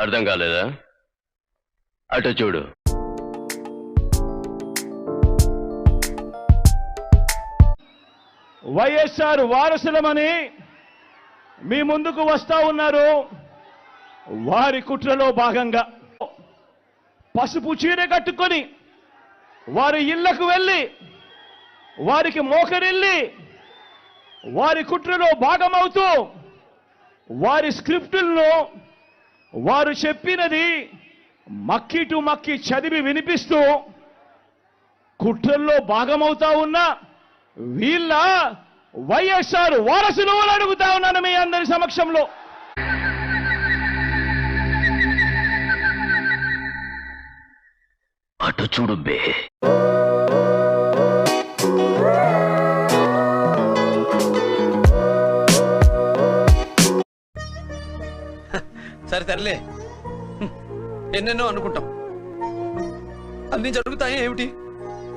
అర్థం కాలేదా? అటు చూడు. వైఎస్ఆర్ వారసులమని మీ ముందుకు వస్తా ఉన్నారు. వారి కుట్రలో భాగంగా పసుపు చీర కట్టుకొని వారి ఇళ్లకు వెళ్ళి వారికి మోకరిల్లి వారి కుట్రలో భాగమవుతూ వారి స్క్రిప్టులను వారు చెప్పినది మక్కి టు మక్కి చదివి వినిపిస్తూ కుట్రల్లో భాగమవుతా ఉన్న వీళ్ళ వైఎస్ఆర్ వారసులు అని అడుగుతా ఉన్నాను మీ అందరి సమక్షంలో. అటు చూడు బే. సరే తరలే, ఎన్నెన్నో అనుకుంటాం, అన్ని జరుగుతాయి ఏమిటి?